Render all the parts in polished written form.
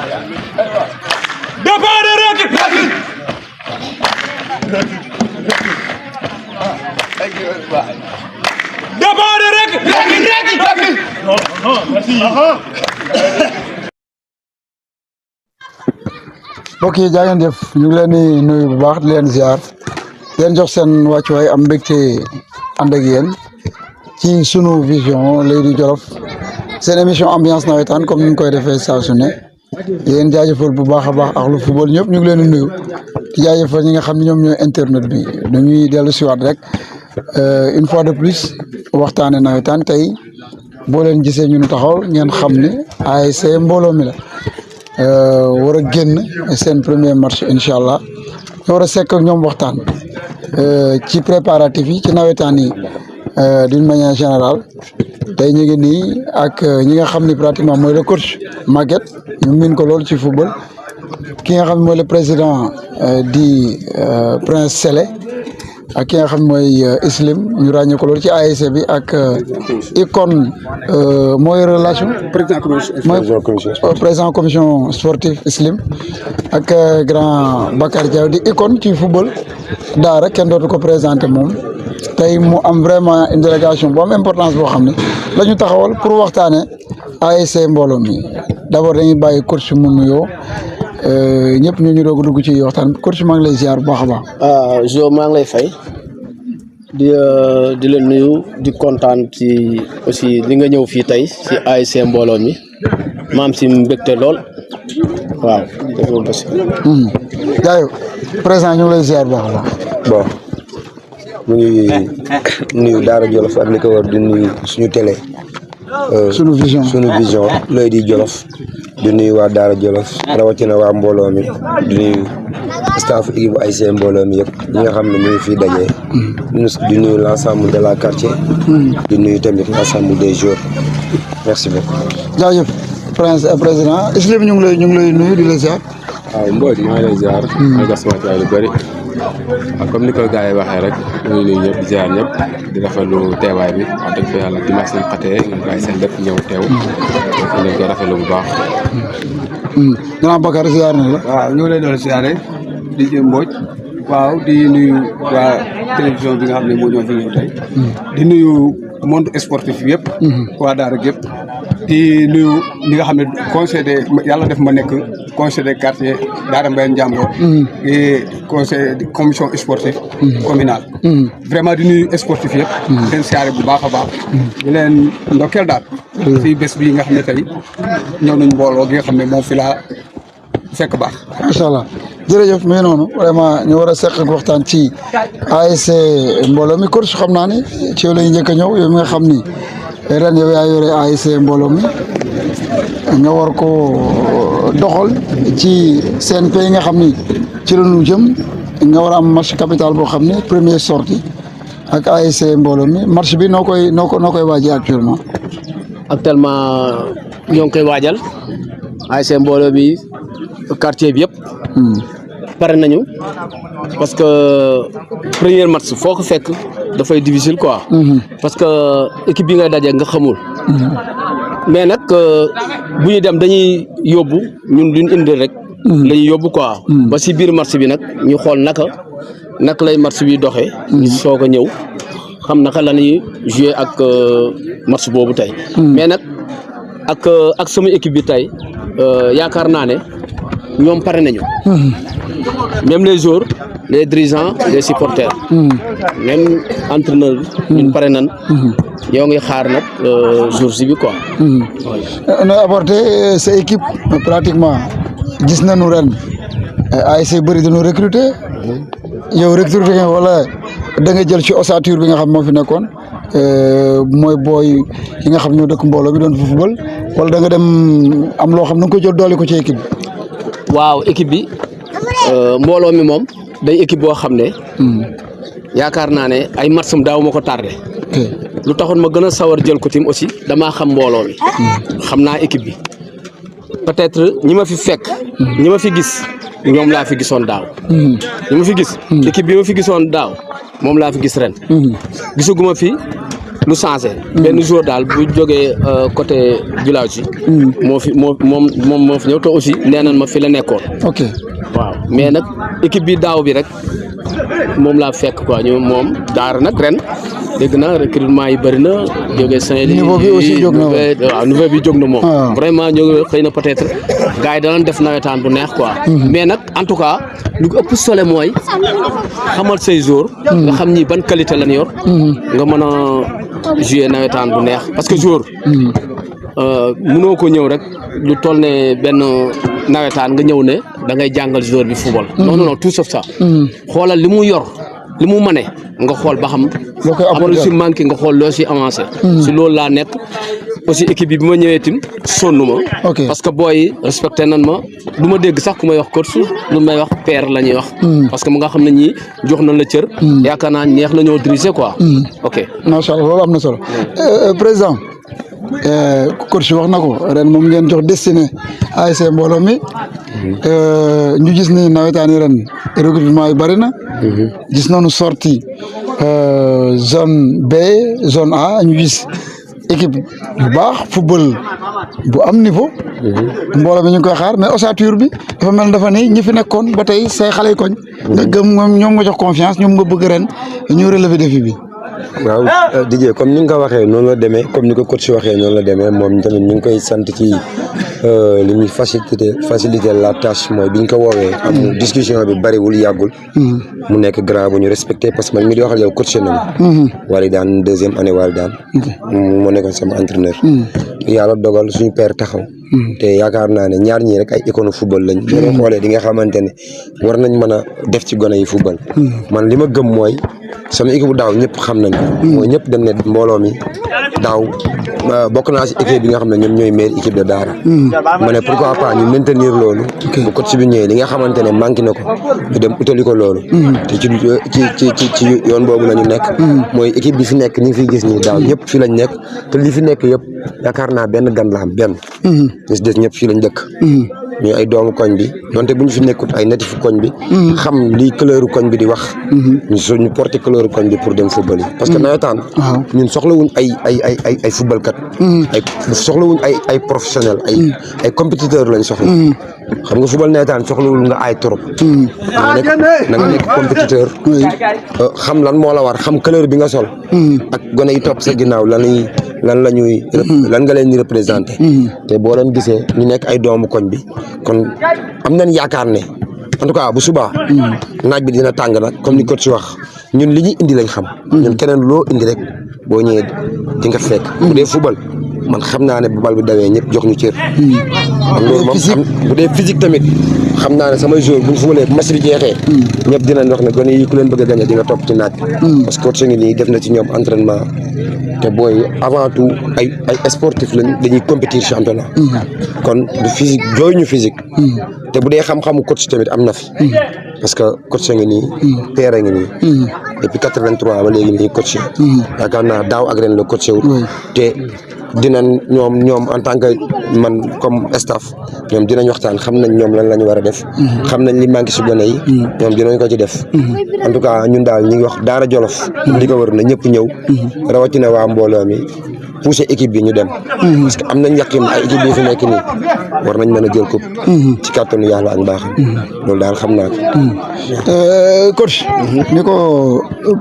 Départ de recul. Départ de recul. Non, merci. mbokk yi jaa ngeen jëf ñu ngi leen di nuyu bu baax di leen ziar di leen jox seen wàccuwaay am mbégte ànd ak yéen ci sunu vision L'Oeil du Jolof seen émission ambiance nawetaan comme ni ñu koy defee saa su ne yéen jaajëfal bu baax a baax ak lu football ñëpp ñu ngi leen di nuyu di jaajëfal ñi nga xam ne ñoom ñooy internet bi dañuy dellu siwaat rek une fois de plus waxtaane nawetaan tey boo leen gisee ñu taxaw ngeen xam ne ASC mbooloo mi la. war a génn seen premier match incha allah ñu war a sekk ak ñoom waxtaan ci préparatifs yi ci nawetaan yi d'une manière générale tey ñu ngi nii ak ñi nga xam ni pratiquement mooy le coach Maguette ñu miin ko lool ci football ki nga xam ne mooy le président di Prince Sélé ak ki nga xam ne mooy Islim ñu ràññee ko loolu ci ASC bi ak Icône mooy relation président commission sportive Islim ak grand Bakar Diaw di Icône ci football daara kenn dootu ko présenté moom tey mu am vraiment une délégation bu am importance boo xam ne la ñu taxawal pour waxtaane ASC mbooloo mi d'abord dañuy bàyyi coach mu nuyoo ñëpp ñu doog a dugg ci waxtaan coach maa ngi lay ziar bu baax a baax. Jo maa ngi lay fay di la nuyu di kontaan ci aussi li nga ñëw fii tey ci ASC mbooloo mi maam si mbégte lool waaw. Jaayo président ñu ngi lay ziar bu baax a baax. bon ñu ngi nuyu Daara Jolof ak li ko war di nuyu suñu télé. sunu vision L'Oeil du Jolof di nuyu waa Daara Jolof rawatina waa mbooloo mi di nuyu staff équipe ASC mbooloo mi yëpp ñi nga xam ne ñu ngi fii dajee di nuyu l'ensemble de la quartier di nuyu tamit l'ensemble des joueurs merci beaucoup. jaajëf président Islim ñu ngi lay nuyu di la ziar. waaw Mbodj maa ngi lay ziar. maa gas waay lu bëri waaw comme ni ko gars yi waxee rek ñu ngi nuyu ñëpp di ziar ñëpp di rafetlu teewaay bi wax dëgg fa yàlla dimanche lañ xatee ngeen bàyyi seen lépp ñëw teew dafa leen koy rafetlu bu baax. grand Bakar ziar na la. waaw ñu ngi lay doon ziare di Mbodj waaw di nuyu waa télévision bi nga xam ne moo ñoo fi ñëw tey di nuyu monde sportif bi yëpp waa Daara yëpp di nuyu ñi nga xam ne conseil de yàlla def ma nekk conseil des quartiers Daara Mbayeen Njàmbur et conseil de commission sportive communale vraiment di nuyu sportif yëpp leen siyaare bu baax a baax di leen ndokkeel daal si bés bi nga xam ne tey ñëw nañ mbooloo gi nga xam ne moom fi laa fekk baax macha allah jërëjëf mais noonu vraiment ñu war a seq ak waxtaan ci ASC mbooloo mi coach xam naa ne ci yow la ñu njëkk a ñëw yow mi nga xam ni ren yow yaa yore ASC mbooloo mi nga war ko doxal ci CNP yi nga xam ni ci la ñu jëm nga war a am match capital boo xam ne première sortie ak ASC mbooloo mi match bi noo koy waajee actuellement. ñoo ngi koy waajal ASC mbooloo bi quartier bi yëpp pare nañu parce que premier match foo ko fekk dafay difficile quoi parce que équipe bi ngay daje nga xamul mais nag bu ñu dem dañuy yóbbu ñun duñ indi rek la ñuy yóbbu quoi ba si biir match bi nag ñu xool naka lay match bi doxee ñu soog a ñëw xam naka la ñuy jouer ak match boobu tey mais nag ak sama équipe bi tey yaakaar naa ne ñoom pare nañu même les joueurs les dirigeants les supporters même entraîneur ñun pare nan yow ngi xaar nag jour si bi quoi. on a apporté sa équipe pratiquement gis nañu ren ASC bëri dañu recruter yow recruter nga wala da nga jël ci ossature bi nga xam moo fi nekkoon mooy booy yi nga xam ñoo dëkk mbooloo bi doon football wala da nga dem am loo xam na nga ko jël doole ko ci équipe bi. waaw équipe bi mbooloo mi moom day équipe boo xam ne yaakaar naa ne ay matcham daaw ma ko tardé lu taxoon ma gën a sawar jël ko tim aussi damaa xam mbooloo mi xam naa équipe bi peut-être ñi ma fi fekk ñi ma fi gis ñoom laa fi gisoon daaw ñi ma fi gis équipe bi ma fi gisoon daaw moom laa fi gis ren gisaguma fi lu changé. benn jour daal bu jógee côté village yi. moo fi moo fi ñëw te aussi nee nañ ma fi la nekkoon. ok waaw mais nag équipe bi daaw bi rek moom laa fekk quoi ñu moom daara nag ren dégg naa recrutement yi bëri na jógee Saint-Louis. niveau bi aussi jóg na waaw niveau bi jóg na moom. vraiment ñoo xëy na peut-être gars yi danañ def nawetaan bu neex quoi. mais nag en tout cas lu ko ëpp solo mooy xamal say jour nga xam ni ban qualité lañ yor. nga mën a jouer nawetaan bu neex parce que jour. mënoo ko ñëw rek lu toll ne benn nawetaan nga ñëw ne da ngay jàngal joueur bi football. non non tout sauf ça. xoolal li mu yor li mu mane nga xool ba xam. am lu si manqué nga xool loo si avancé. si loolu laa nekk aussi équipe bi ma ñëwee tim sonn ma. parce que booy respecté nan ma du ma dégg sax ku may wax coach lu may wax père la ñuy wax. parce que mu nga xam ne ñii jox nañ la cër. yaakaar naa neex la ñoo diriger quoi. ok macha allah loolu am na solo président. coach wax na ko ren moom ngeen jox destiné ASC Mbooloo mi ñu gis ni nawetaan yi ren recrutement yi bëri na. gis nañu sorti zone B zone A ñu gis équipe yu baax football bu am niveau. Mbooloo mi ñu ngi koy xaar mais ossature bi dafa mel dafa ni ñi fi nekkoon ba tey say xale yi koñ. nga gëm ñoom nga jox confiance ñoom nga bëgg ren ñu relever défi bi. waaw Didier comme ni nga ko waxee noonu la demee comme ni ko coach waxee noonu la demee moom tamit ñu ngi koy sant ci li muy faciliter la tâche mooy bi ñu ko woowee. am discussion bi bariwul yàggul. mu nekk grand bu ñu respecté parce que man mii di waxal yow coach na ma. Walidaan deuxième année Walidaan. moo nekkoon sama entraîneur. yàlla dogal suñu père taxaw. te yaakaar naa ne ñaar ñii rek ay icône football lañ. boo xoolee di nga xamante ne war nañ mën a def ci gone yi football. man li ma gëm mooy. sama équipe bu daaw ñëpp xam nañ ko. mooy ñëpp dem ne Mbooloo mi daaw bokk naa si équipe bi nga xam ne ñoom ñooy meilleure équipe de Daara. ma ne pourquoi pas ñu maintenir loolu. bu coach bi ñëwee li nga xamante ne manqué na ko ñu dem utali ko loolu. te ci yoon boobu la ñu nekk. mooy équipe bi fi nekk ni fi gis nii daaw ñëpp fi lañ nekk te li fi nekk yëpp yaakaar naa benn gan la am benn. ñu si des ñëpp fii lañ dëkk. ñu ay doomu koñ bi donte bu ñu fi nekkut ay natifu koñ bi. xam lii couleuru koñ bi di wax. ñu porté couleuru koñ bi pour dem football yi. parce que nawetaan. ñun soxlawuñ ay football kat. soxlawuñ ay professionnel ay compétiteur lañ soxla. xam nga football nawetaan soxlawul nga ay trop. na nga nekk compétiteur. xam lan moo la war xam couleur bi nga sol. ak gone yi topp sa ginnaaw lan nga leen di représenté. te boo leen gisee ñu nekk ay doomu koñ bi kon am nañ yaakaar ne en tout cas bu subaa naaj bi dina tàng nag comme ni coach si wax ñun li ñuy indi lañ xam. ñun keneen loo indi rek boo ñëwee di nga fekk. bu dee football man xam naa ne bu bal bi dawee ñëpp jox ñu cër. loolu moom bu dee physique tamit xam naa ne samay joueurs bu ñu footballee bu match bi jeexee. ñëpp dinañ wax ne gone yi ku leen bëgg a gagné di nga topp ci naaj bi. parce que coach ngi nii def na ci ñoom entraînement. te booy avant tout ay sportif lañ dañuy compétir championnat. kon du physique jooy ñu physique. te bu dee xam-xamu coach tamit am na fi. parce que coach ngi nii. père ngi nii. depuis 83 ba léegi nii coach. yaakaar naa daaw ak ren la coach wut. te dinañ ñoom en tant que man comme staff ñoom dinañ waxtaan xam nañ ñoom lan la ñu war a def. xam nañ li manqué si gone yi. ñoom dinañ ko ci def. en tout cas ñun daal ñu ngi wax Daara Jolof. li ko wër na ñëpp ñëw. rawatina waa Mbooloo mi pousser équipe bi ñu dem. parce que am nañ yaqin ay équipe yi fi nekk nii war nañ mën a jël coupe. ci kàttanu yàlla ak mbaaxam. loolu daal xam naa ko. coach. ni ko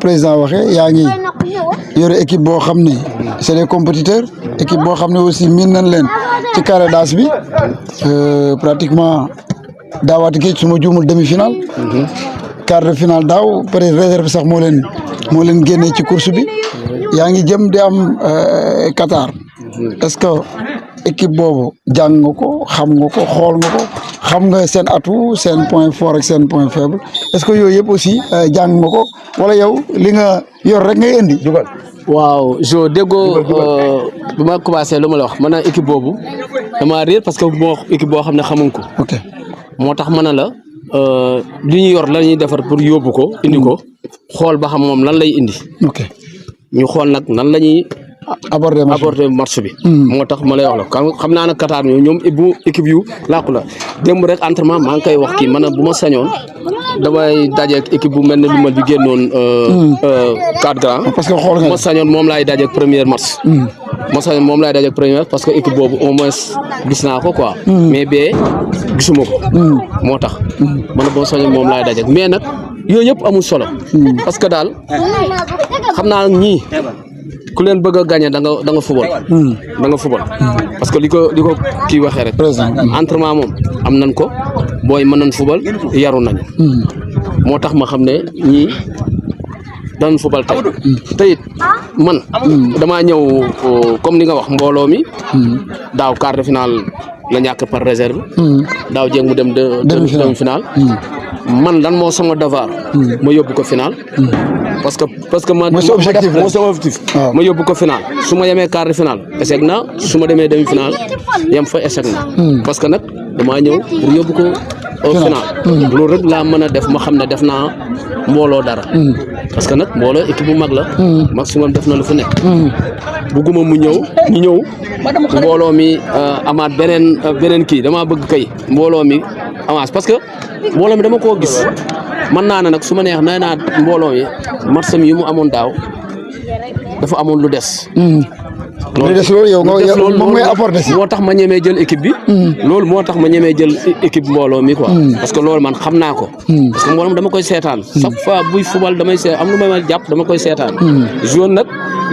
président waxee yaa ngi yore équipe boo xam ne c'est des compétiteurs équipe boo xam ne aussi miin nañ leen ci carré d'as bi pratiquement daawaati géej su ma juumul demi-finale. quart de finale daaw peut-être réserve sax moo leen génnee ci course bi yaa ngi jëm di am Qatar est-ce que équipe boobu jàng nga ko xam nga ko xool nga ko xam nga seen atout seen point fort ak seen point faible est-ce que yooyu yëpp aussi jàng nga ko wala yow li nga yor rek ngay indi dugal. waaw jo déggoo bi ma commencé lu ma la wax man équipe boobu dama réer parce que moo équipe boo xam ne xamuñ ko. ok moo tax mën na la li ñu yor la ñuy defar pour yóbbu ko indi ko xool ba xam moom lan lay indi. ok ñu xool nag nan la ñuy aborder match bi. moo tax ma lay wax la xam naa ne Qatar ñoom bu équipe yu làqu la démb rek entraînement maa ngi koy wax kii man bu ma sañoon damay dajeeg équipe bu mel ne lu mal bi génnoon 4 grands. parce que xool nga ma sañoon moom laay dajeeg première match. ma sañoon moom laay dajeeg première match parce que équipe boobu au moins gis naa ko quoi. mais bee gisuma ko. moo tax. man boo sañoon moom laay dajeeg mais nag yooyu yëpp amul solo. parce que daal xam naa ñii. ku leen bëgg a gagné da nga fubal. da nga fubal. parce que li ko kii waxee rek. entraînement moom am nañ ko booy mën nañ fubal yaru nañ. moo tax ma xam ne ñii danañ fubal tey. te it man. damaa ñëw comme ni nga wax mbooloo mi. daaw quart de finale la ñàkk par réserve. daaw jéeg mu dem demi finale. man lan moo sama devoir. ma yóbbu ko final. parce que man moo sama objectif ma yóbbu ko final su ma yemee quart de finale échec na su ma demee demi finale yem fa échec na parce que nag damaa ñëw pour yóbbu ko au final loolu rek laa mën a def ma xam ne def naa mbooloo dara parce que nag mbooloo équipe bu mag la maximum def na lu fu nekk bugguma mu ñu ñëw mbooloo mi amaat beneen kii damaa bëgg kay mbooloo mi avance parce que mbooloo mi dama koo gis man naa ne nag su ma neex nee naa mbooloo mi match yi mu amoon daaw dafa amoon lu des. lu des loolu yow moom ngay apporté si. moo tax ma ñemee jël équipe bi. loolu moo tax ma ñemee jël équipe mbooloo mi quoi. parce que loolu man xam naa ko. parce que mbooloo mi dama koy seetaan. chaque fois buy fubal damay seet am lu may jàpp dama koy seetaan. jaune nag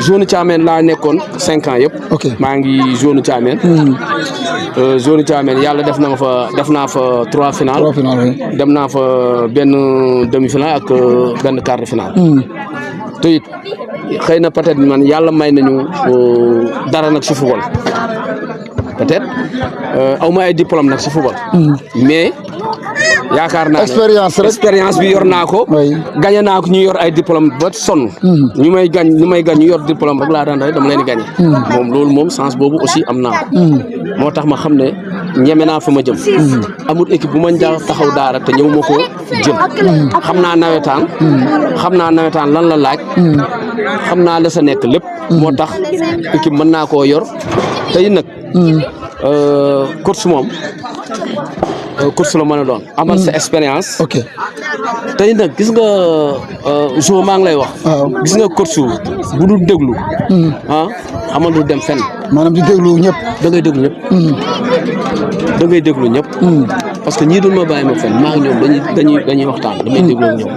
jaune Thiamène laa nekkoon 5 ans yëpp. ok maa ngi jaune Thiamène. jaune Thiamène yàlla def naa fa 3 finales. 3 finales dem naa fa benn demi finale ak benn quart de finale. te it xëy na peut-être man yàlla may nañu dara nag si football peut-être aw ma ay diplôme nag si football. mais yaakaar naa ne expérience bi yor naa ko. gagné naa ko ñu yor ay diplôme ba sonn. ñu may gañ ñu yor diplôme rek laa daan rek dama leen di gagné. moom loolu moom chance boobu aussi am naa ko. moo tax ma xam ne ñeme naa fa ma jëm. amul équipe bu ma taxaw daara te ñëw ma ko jëm. xam naa nawetaan lan la laaj. xam naa la sa nekk lépp. moo tax équipe mën naa koo yor tey nag. course moom course la mën a doon. amal sa expérience. ok tey nag gis nga jo maa ngi lay wax. gis nga course bu dul déglu. xamal du dem fenn. maanaam di déglu ñëpp. da ngay déglu ñëpp. da ngay déglu ñëpp. parce que ñii doon ma bàyyi ma fenn maa ngi ñoom dañuy waxtaan damay déglu ak ñoom.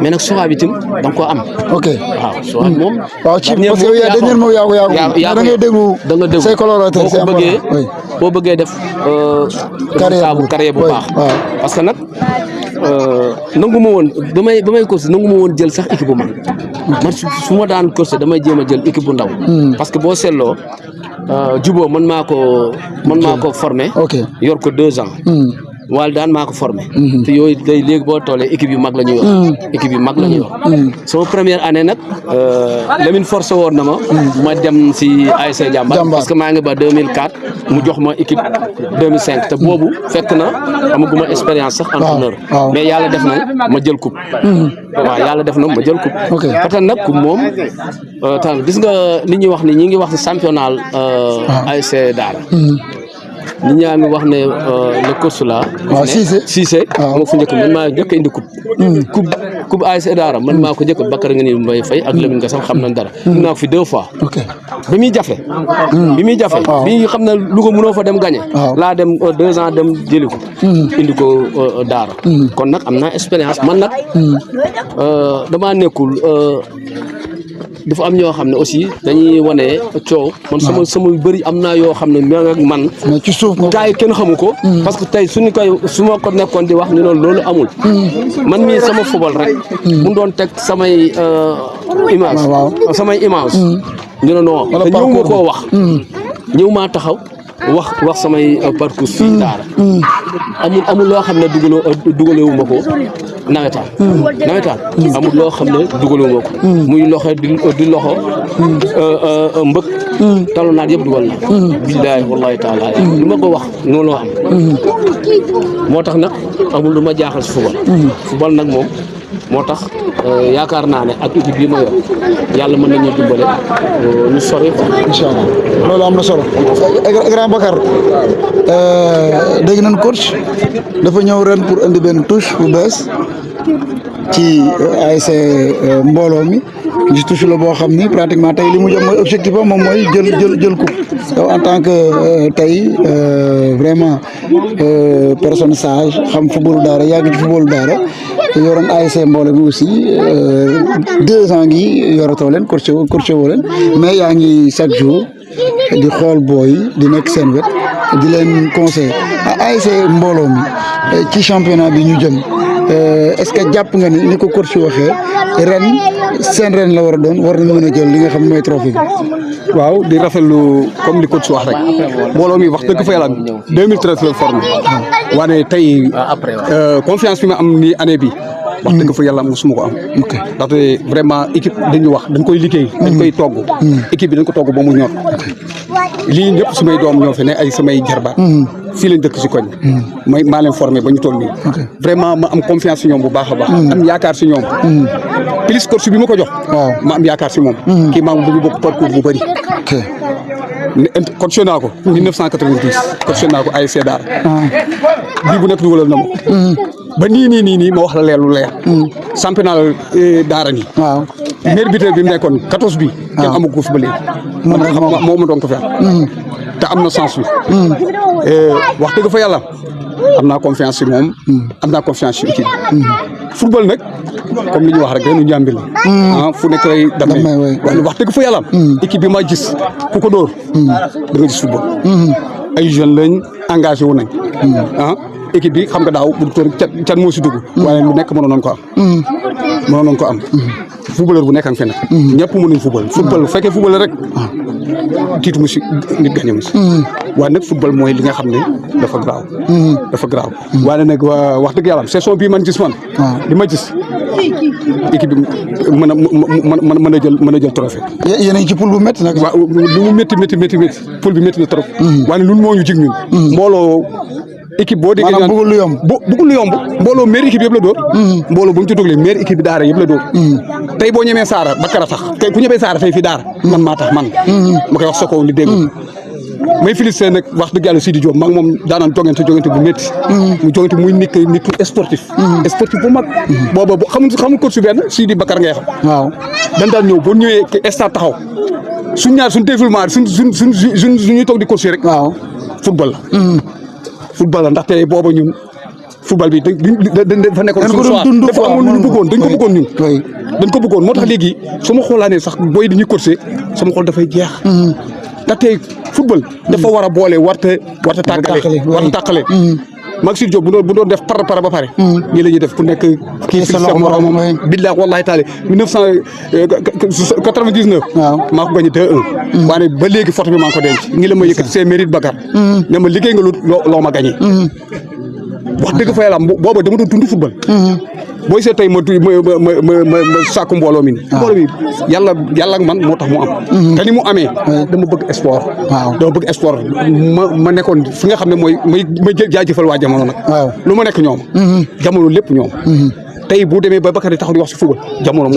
mais nag soxaa bi tim da nga koo am. ok waaw soxaa moom. waaw ci parce que yow dañu moom yaa da ngay déglu. da nga déglu say collaborateurs c'est important boo bëggee def. carrière bu baax. parce que nag nangu ma woon ba may course nangu ma woon jël sax équipe bu mag. man su ma daan course damay jéem a jël équipe bu ndaw. parce que boo seetloo juboo man maa ko formé. yor ko 2 ans. wala daan maa ko formé. te yooyu day léegi boo toolee équipe yu mag la ñu yor. équipe yu mag la ñu yor. sama première année nag Lamine forcé woon na ma dem si ASC Jàmbaar. parce que maa ngi ba 2004 mu jox ma équipe 2005 te boobu fekk na amaguma expérience sax entraîneur. mais yàlla def na ma jël coupe. waaw yàlla def na ma jël coupe. peut-être nag coupe moom tam gis nga li ñuy wax ni ñi ngi wax si championnat ASC Daara. nit ñaa ngi wax ne le coach la. waaw Cissé moo fu njëkk man maa njëkk indi coupe ASC Daara man maa ko njëkk Bakar nga ni Mbaye Faye ak Lamine nga sax xam nañ dara. indi naa ko fi 2 fois. bi muy jafe. bi xam ne Louga mënoo fa dem gagné. laa dem 2 ans dem jëli ko. indi ko Daara. kon nag am naa expérience man nag damaa nekkul. dafa am ñoo xam ne aussi dañuy wane coow man sama yu bëri am naa yoo xam ne man mais ci suuf gars yi kenn xamu ko parce que tey su ma ko nekkoon di wax ni loolu amul man mii sama football rek mu doon teg samay image ñu ne non te ñëw ma koo wax ñëw maa taxaw wax samay parcours fii Daara amul loo xam ne dugalewu ma ko nawetaan amul loo xam ne dugalewu ma ko muy loxo di loxo mbëkk talonaat yëpp dugal na billaahi wallaahi taala lu ma ko wax noonu am moo tax nag amul lu ma jaaxal si football nag moom moo tax yaakaar naa ne ak équipe bii ma yor yàlla mën nañu dimbale ñu sori. incha allah loolu am na solo. grand Bakar dégg nañ coach dafa ñëw ren pour indi benn touche bu bees ci ASC mbooloo mi gis touche la boo xam ni pratiquement tey li mu jëm mooy objectif am moom mooy jël coupe yow en tant que tey vraiment personne sage xam footballu daara yàgg ci footballu daara yoroon ASC mbooloo mi aussi 2 ans ngi yoratoo leen coaché woo leen mais yaa ngi chaque jour di xool booy di nekk seen wet di leen conseil ASC mbooloo mi ci championnat bi ñu jëm est-ce que jàpp nga ni ko coach waxee ren seen ren la war a doon war nañu mën a jël li nga xam mooy trophée bi. waaw di rafetlu comme li coach wax rek mbooloo mi wax dëgg fa yàlla 2013 la formé waaye tey confiance bi ma am nii année bi wax dëgg fa yàlla mosuma ko am. ndaxte vraiment équipe dañu wax dañ koy liggéey. dañ koy togg. équipe bi dañ ko togg ba mu ñor. lii ñëpp sumay doom ñoo fi ne ay samay jarbaat. fii lañ dëkk si koñ. maa leen formé ba ñu toll nii. vraiment ma am confiance si ñoom bu baax a baax. am yaakaar si ñoom. plus coach bi ma ko jox. ma am yaakaar si moom. kii maa ngi bokk parcours bu bëri. coach naa ko 1990 coach naa ko ASC Daara. bii bu nekk dugalal na ma. ba nii ma wax la leer lu leer. championnat Daara nii. waaw meilleur buteur bi mu nekkoon 14 bi. kenn amagu ko fi ba léegi. moo ma doon ko fi te am na sens bi. wax dëgg fa yàlla am naa confiance si moom. am naa confiance si équipe bi. football nag comme li ñu wax rek dañu njàmbi la. fu nekk lay damay waaye wax dëgg fa yàlla. équipe bi ma gis ku ko dóor. da nga gis football. ay jeunes lañ engagé wu nañ. équipe bi xam nga daaw bu tóor can moo si dugg. waaye lu nekk mënoon nañ ko am. mënoon nañ ko am. footballeur bu nekk ak fenn. ñëpp mënuñ football. football bu fekkee football rek tiitu mu si nit gañe mu si. waaye nag football mooy li nga xam ne dafa garaaw. dafa garaaw. waaye nag wax dëgg yàlla saison bii man gis man. li ma gis équipe bi mën a jël trophée. yéen a ngi ci poule bu métti nag. waaw lu mu métti poule bi métti na trop. waaye loolu moo ñu jig ñun. mbooloo. équipe boo déggee maanaam bëggul lu yomb bëggul lu yomb mbooloo meilleure équipe yëpp la dóor. mbooloo bu ñu ci dóorlee meilleure équipe bi daara yëpp la dóor. tey boo ñemee Saara Bakara tax tey ku ñemee Saara tey fii daara. man maa tax man. ma koy wax Sokone li dégg. may félicité nag wax dëgg yàlla Sidi Diop maa ngi moom daanaan jongante bu métti. mu jongante muy nit sportif. sportif bu mag. booba xamul coach su benn Sidi Bakar ngay xam. waaw dañ daan ñëw boo ñëwee stade taxaw suñ ñaar suñ défoulement suñuy toog di coach rek. waaw football la. football la ndaxte booba ñun football bi dafa nekkoon suñu choix dafa amoon lu ñu bëggoon dañ ko bëggoon ñun dañ ko bëggoon moo tax léegi su ma xoolaanee sax booy dañuy courser sama xol dafay jeex ndaxte football dafa war a boole warta tàqale mag Sidi Diop bu doon def par ba pare ñii la ñuy def ku nekk kii sa morom billahi wallahi taala 1999 maa ko gagné 2-1 waaye ba léegi photo bi maa ngi ko denc ngi la ma yëkkati c'est mérite Bakar ne ma liggéey nga loo ma gagné wax dëgg fa yàlla booba dama doon dund football booy seet tey ma sàkku mbooloo mi ni mbooloo mi yàlla ak man moo tax mu am te ni mu amee dama bëgg sport dama bëgg sport ma nekkoon fi nga xam ne mooy may jaajëfal waa jamono nag lu ma nekk ñoom jamono lépp ñoom tey bu demee ba Bakary taxaw di wax si football jamono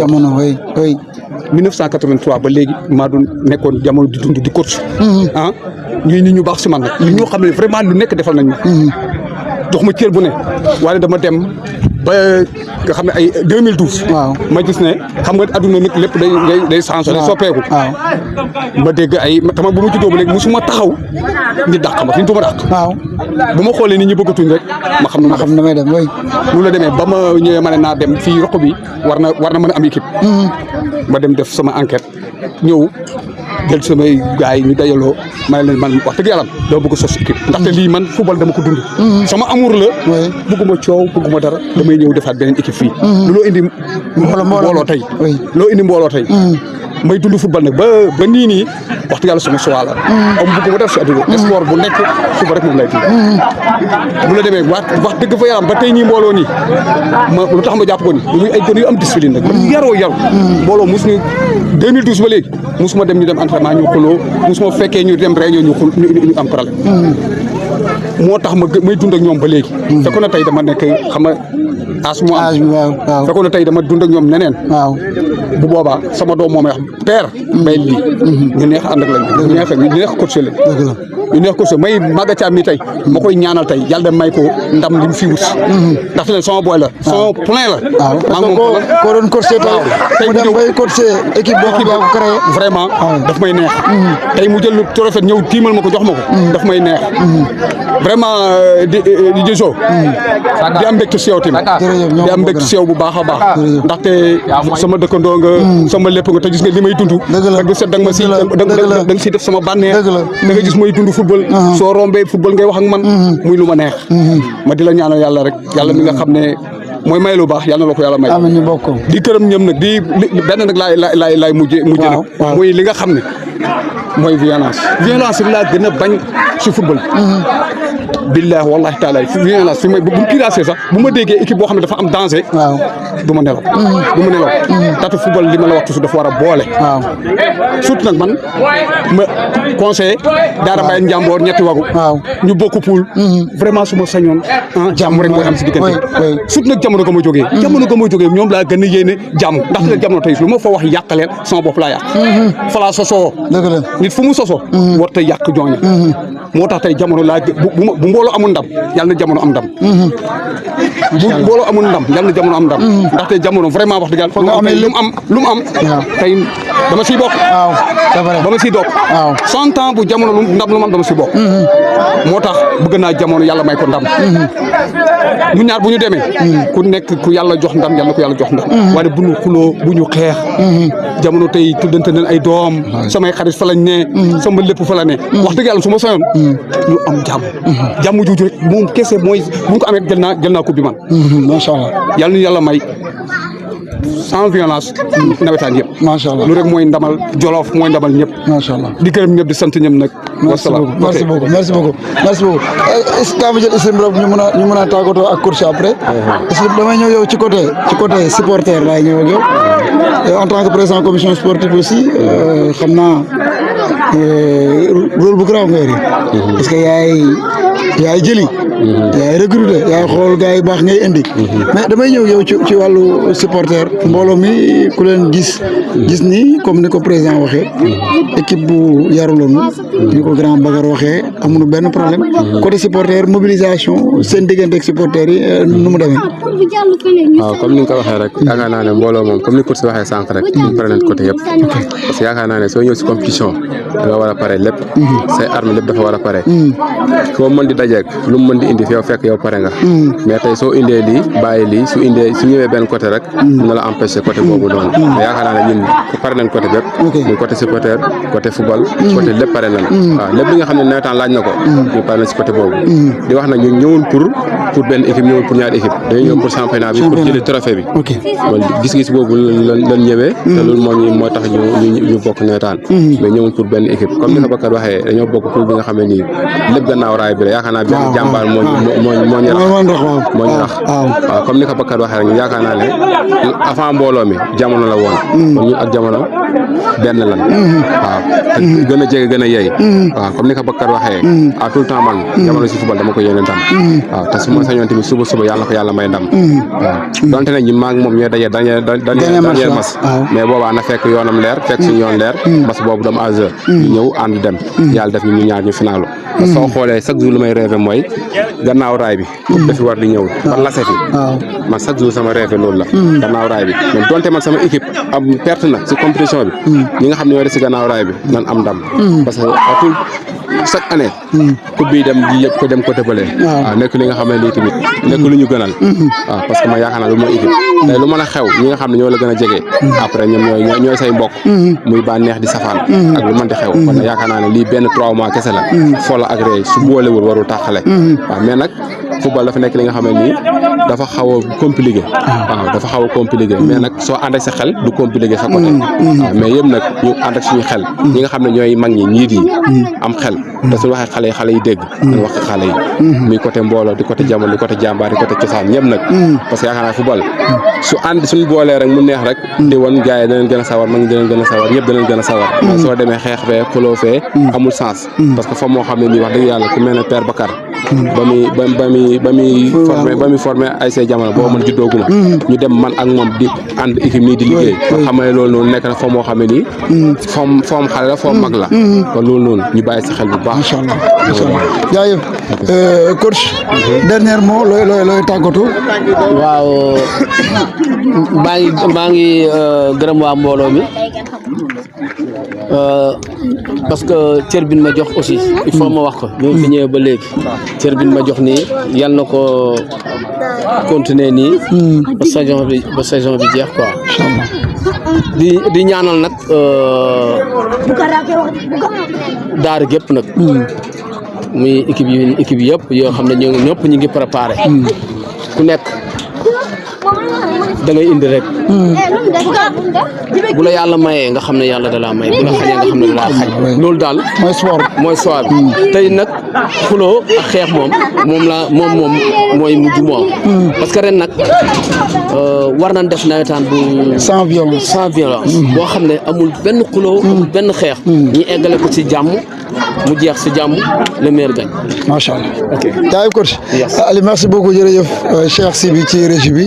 1983 ba léegi maa doon nekkoon jamono di dund di coach ñuy nit ñu baax si man nag li ñoo xam ne vraiment lu nekk defal nañu jox ma cër bu ne waaye dama dem ba nga xam ne ay 2012. waaw ma gis ne xam nga adduna nag lépp day changé day soppeeku. waaw ma dégg ay tama bu ma juddoo ba léegi musuma taxaw nit dàq ma fi ñu ma dàq. waaw bu ma xoolee nit ñi bëggatuñ rek ma xam ne may dem oui. lu la demee ba ma ñëwee ma ne naa dem fii roq bi war na mën a am équipe. ma dem def sama enquête ñëw jël samay gars yi ñu dajaloo ma ne leen man wax dëgg yàlla dama bëgg sos équipe ndaxte lii man football dama ko dund. sama amour la. bëgguma coow bëgguma dara damay ñëw defaat beneen équipe fii. loo indi mbooloo tey. loo indi mbooloo tey. may dund football nag ba nii wax dëgg yàlla sama choix la. am bëgguma def si àdduna sport bu nekk suba rek moom lay dund. bu la demee wax dëgg fa yaram ba tey nii mbooloo nii lu tax ma jàpp ko ni muy ay gën yu am discipline nag. man yaru mbooloo mos ñu 2012 ba léegi mosuma dem ñu dem entraînement ñu xuloo mosuma fekkee ñu dem réunion ñu am problème. moo tax may dund ak ñoom ba léegi. fekkoon na tey dama nekk xam nga âge mu am. waaw fekkoon na tey dama dund ak ñoom neneen. waaw bu boobaa sama doom moo may wax père. may lii ñu neex ànd ak lañ. ñu neex coach la. ñu neex coach may Maga Thiam mi tey ma koy ñaanal tey yàlla dem may ko ndam li mu fi wut. ndaxte leen sama boy la. son plein la. waaw parce que koo doon coaché tey mu dem bay coaché équipe boo xam ne ko créé vraiment daf may neex. tey mu jël trophée ñëw tiimal ma ko jox ma ko. daf may neex. vraiment di Jojo. di am mbégte si yow tamit. di am mbégte si yow bu baax a baax. ndaxte sama dëkkandoo nga. sama lépp nga te gis nga li may dund. da nga set da nga ma si da nga si def sama bànneex. da nga gis may dund football. soo rombee football ngay wax ak man. muy lu ma neex. ma di la ñaanal yàlla rek yàlla mi nga xam ne mooy may lu baax yàlla na la ko yàlla may. amiin ñu bokk di këram ñëm nag di benn nag laay mujjee nag. muy li nga xam ne mooy violence. violence bi laa gën a bañ si football. billahi wallahi taala violence fi may bu kiraasee sax bu ma déggee équipe boo xam ne dafa am danger. waaw du ma nelaw. du ma nelaw. taatu football li ma la wax toujours dafa war a boole. waaw surtout nag man ma conseillé Daara Mbaye Njàmboor ñetti wagu. waaw ñu bokk pool. vraiment su ma sañoon jàmm rek mooy am si diggante. surtout nag jamono ga ma jógee. jamono ga ma jógee ñoom laa gën a yéene jàmm ndaxte nag jamono tey lu ma fa wax yàqaleen sama bopp laa yàq. falaa sosoo. dëgg la nit fu mu sosoo. war ta yàq jooña. moo tax tey jamono laa bu mbooloo amul ndam yàlla na jamono am ndam. bu mbooloo amul ndam yàlla na jamono am ndam. ndaxte jamono vraiment wax dëgg yàlla lu mu am tey dama siy bokk. waaw c'est vrai dama siy bokk. waaw 100 ans bu jamono ndam lu mu am dama siy bokk. moo tax bëgg naa jamono yàlla may ko ndam. ñu ñaar bu ñu demee. ku nekk ku yàlla jox ndam yàlla ko yàlla jox ndam. waaye bu ñu xuloo bu ñu xeex. jamono tey tuddante nañ ay doom. samay xarit fa lañ ne. sama lépp fa la ne. wax dëgg yàlla su ma soyoon. ñu am jàmm. jàmm jooju rek moom kese mooy bu ñu ko amee jël naa coupe bi man. macha allah yàlla ñu yàlla may sans violence. nawetaan yëpp. macha allah lu rek mooy ndamal Jolof mooy ndamal ñëpp. macha allah di gërëm ñëpp di sant ñëpp nag. wasalaam merci beaucoup merci beaucoup merci beaucoup. est-ce que daa ma jël Islim rek ñu mën a tàggatoo ak coach après. Islim damay ñëw yow ci côté supporter laay ñëw ak yow. en tant que président commission sportive aussi xam naa rôle bu garaaw nga yore. parce que yaay jëli. yaay recruté yaay xool gars yi baax ngay indi. mais damay ñëw yow ci wàllu supporter mbooloo mi ku leen gis ni comme ni ko président waxee. équipe bu yaruloon ni ko grand Bakar waxee amuñu benn problème. côté supporter mobilisation seen diggante ak supporter yi nu mu demee. waaw comme ni nga ko waxee rek yaakaar naa ne mbooloo moom comme ni coach waxee sànq rek ñu pare nañ côté yëpp. parce que yaakaar naa ne soo ñëw si compétition da nga war a pare lépp. say arme lépp dafa war a pare. foo mën di dajeeg lu mu mën di indi fi yow fekk yow pare nga. mais tey soo indee lii bàyyi lii su ñëwee benn côté rek. dina la empêcher côté boobu noonu. mais yaakaar naa ne ñun pare nañ côté bépp. muy côté supporter côté football. côté lépp pare nañ. waaw lépp li nga xam ne nawetaan laaj na ko. ñu pare nañ si côté boobu. di wax nag ñun ñëwul pour benn équipe ñëwul pour ñaari équipe dañuy ñëw pour championnat bi pour jëli trophée bi. loolu gis-gis boobu lan ñëwee. te loolu moo tax ñu bokk nawetaan. mais ñëwul pour benn équipe comme ni ko Bakar waxee dañoo bokk pour bi nga xam ne nii lépp gannaaw raay bi la yaakaar naa benn jàmbaar moo ñu rax waaw comme ni ko Bakar waxee rek ñu yaakaar naa ne avant mbooloo mi jamono la woon. kon ñun ak jamono benn lan. waaw te gën a jege gën a yey. waaw comme ni ko Bakar waxee. à tout le temps man jamono si football dama ko yéene ndam. waaw te su ma sañoon tamit suba yàlla na ko yàlla may ndam. waaw donte ne ñun maa ngi moom ñooy daje dernier mas mais boobaa na fekk yoonam leer fekk suñu yoon leer parce que boobu dama à ñu ñëw ànd dem yàlla def ñu ñaar ñu finaalu soo xoolee chaque jour lu may rêvé mooy gannaaw raay bi dafi war di ñëw par lase fi man chaque jour sama rêvé loolu la gannaaw raay bi mais donte man sama équipe am perte na si compétition bi ñi nga xam ne ñoo def si gannaaw raay bi nan am ndam parce que atul chaque année coupe bi dem ji yëpp ko dem côté bële waaw nekk li nga xam ne lii tamit nekk lu ñu gënal waaw parce que ma yaakaar naa lu mooy équipe tey lu mën a xew ñi nga xam ne ñoo la gën a jege après ñoom ñooy say mbokk muy bànneex di safaan ak lu mënti xew kon nag yaakaar naa ne lii benn 3 mois kese la fola ak rey su boolewul warul taxale waaw mais nag football dafa nekk li nga xam ne nii dafa xaw a compliqué waaw dafa xaw a compliqué mais nag soo ànd ak sa xel du compliqué sa côté waaw mais yëpp nag ñu ànd ak suñu xel ñi nga xam ne ñooy mag ñi njiit yi am xel te su waxee xale yi dégg dañ wax xale yi muy côté mbooloo di côté jamono di côté jàmbaar di côté cosaan ñëpp nag parce que yaakaar naa football su ànd suñu boolee rek mu neex rek di woon gars yi danañ gën a sawar mag ñi danañ gën a sawar ñëpp danañ gën a sawar mais soo demee xeex fee xuloo fee amul sens parce que fa moo xam ne nii wax dëgg yàlla ku mel ne Père Bakar ba muy formé ASC Jamono boobu man juddooguma ñu dem man ak moom di ànd équipe nii di liggéey kon xam ne loolu noonu nekk na foo moo xam ne nii foom xale la foom mag la kon loolu noonu ñu bàyyi si xel bu baax incha allah jaajëf coach dernier mot looy tàggatu waaw maa ngi gërëm waa mbooloo mi parce que cër bi ma jox aussi il faut ma wax ko ñu fi ñëwee ba léegi cër bi ma jox nii yal na ko continuer nii ba saison bi jeex quoi di ñaanal nag daara gépp nag muy équipe yëpp yoo xam ne ñëpp ñu ngi préparé ku nekk da ngay indi rek bu la yàlla mayee nga xam ne yàlla da laa may bu la xañee nga xam ne da laa xañ loolu daal mooy sport bi tey nag xuloo ak xeex moom mooy mujj moom parce que ren nag war nañ def nawetaan bu sans violence boo xam ne amul benn xuloo amul benn xeex ñi eggale ko ci jàmm mu jeex si jàmm le meilleur gagne. macha allah ok jaajëf coach Ali merci beaucoup jërëjëf Cheikh Sy bi ci régie bi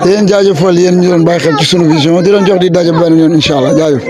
di leen jaajëfal yéen ñu doon bàyyi xel ci sunu vision di leen jox di daje benn yoon incha allah jaajëf